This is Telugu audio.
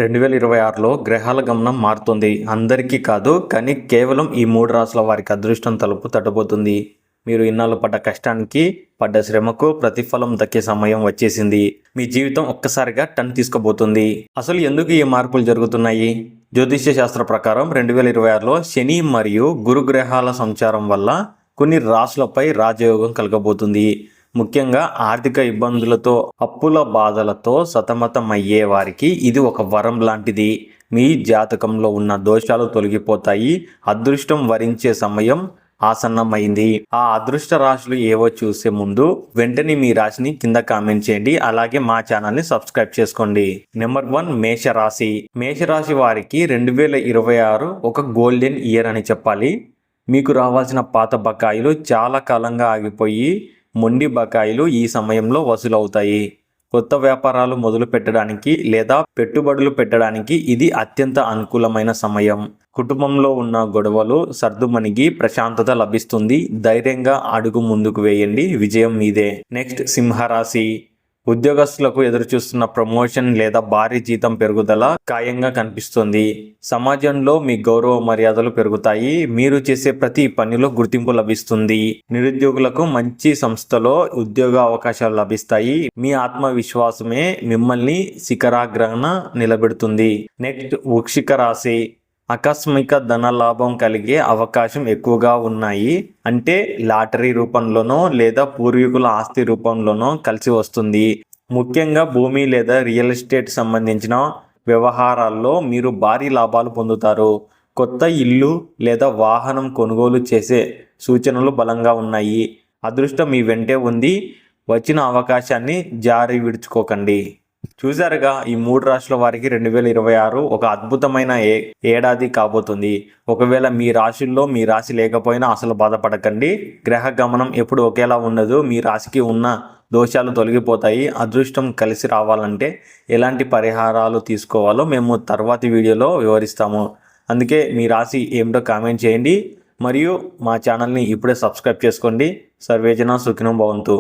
2026లో గ్రహాల గమనం మారుతుంది. అందరికీ కాదు, కానీ కేవలం ఈ 3 రాశుల వారికి అదృష్టం తలుపు తట్టబోతుంది. మీరు ఇన్నాళ్ళు పడ్డ కష్టానికి, పడ్డ శ్రమకు ప్రతిఫలం దక్కే సమయం వచ్చేసింది. మీ జీవితం ఒక్కసారిగా టర్న్ తీసుకోబోతుంది. అసలు ఎందుకు ఈ మార్పులు జరుగుతున్నాయి? జ్యోతిష్య శాస్త్ర ప్రకారం 2026లో శని మరియు గురు గ్రహాల సంచారం వల్ల కొన్ని రాశులపై రాజయోగం కలగబోతుంది. ముఖ్యంగా ఆర్థిక ఇబ్బందులతో, అప్పుల బాధలతో సతమతమయ్యే వారికి ఇది ఒక వరం లాంటిది. మీ జాతకంలో ఉన్న దోషాలు తొలగిపోతాయి. అదృష్టం వరించే సమయం ఆసన్నమైంది. ఆ అదృష్ట రాశులు ఏవో చూసే ముందు వెంటనే మీ రాశిని కింద కామెంట్ చేయండి. అలాగే మా ఛానల్ని సబ్స్క్రైబ్ చేసుకోండి. నెంబర్ 1, మేషరాశి. మేషరాశి వారికి 2026 ఒక గోల్డెన్ ఇయర్ అని చెప్పాలి. మీకు రావాల్సిన పాత బకాయిలు చాలా కాలంగా ఆగిపోయి మొండి బకాయిలు ఈ సమయంలో వసూలవుతాయి. కొత్త వ్యాపారాలు మొదలు పెట్టడానికి లేదా పెట్టుబడులు పెట్టడానికి ఇది అత్యంత అనుకూలమైన సమయం. కుటుంబంలో ఉన్న గొడవలు సర్దుమణిగి ప్రశాంతత లభిస్తుంది. ధైర్యంగా అడుగు ముందుకు వేయండి, విజయం మీదే. నెక్స్ట్, సింహరాశి. ఉద్యోగస్తులకు ఎదురుచూస్తున్న ప్రమోషన్ లేదా భారీ జీతం పెరుగుదల ఖాయంగా కనిపిస్తుంది. సమాజంలో మీ గౌరవ మర్యాదలు పెరుగుతాయి. మీరు చేసే ప్రతి పనిలో గుర్తింపు లభిస్తుంది. నిరుద్యోగులకు మంచి సంస్థలో ఉద్యోగ అవకాశాలు లభిస్తాయి. మీ ఆత్మవిశ్వాసమే మిమ్మల్ని శిఖరాగ్రాన నిలబెడుతుంది. నెక్స్ట్, వృశ్చిక రాశి. ఆకస్మిక ధన లాభం కలిగే అవకాశం ఎక్కువగా ఉన్నాయి. అంటే లాటరీ రూపంలోనో లేదా పూర్వీకుల ఆస్తి రూపంలోనో కలిసి వస్తుంది. ముఖ్యంగా భూమి లేదా రియల్ ఎస్టేట్ సంబంధించిన వ్యవహారాల్లో మీరు భారీ లాభాలు పొందుతారు. కొత్త ఇల్లు లేదా వాహనం కొనుగోలు చేసే సూచనలు బలంగా ఉన్నాయి. అదృష్టం మీ వెంటే ఉంది. వచ్చిన అవకాశాన్ని జారి విడుచుకోకండి. చూసారుగా, ఈ 3 రాశుల వారికి 2026 ఒక అద్భుతమైన ఏడాది కాబోతుంది. ఒకవేళ మీ రాశుల్లో మీ రాశి లేకపోయినా అసలు బాధపడకండి. గ్రహ గమనం ఎప్పుడు ఒకేలా ఉండదు. మీ రాశికి ఉన్న దోషాలు తొలగిపోతాయి. అదృష్టం కలిసి రావాలంటే ఎలాంటి పరిహారాలు తీసుకోవాలో మేము తర్వాతి వీడియోలో వివరిస్తాము. అందుకే మీ రాశి ఏమిటో కామెంట్ చేయండి. మరియు మా ఛానల్ని ఇప్పుడే సబ్స్క్రైబ్ చేసుకోండి. సర్వేజన సుఖినో భవంతు.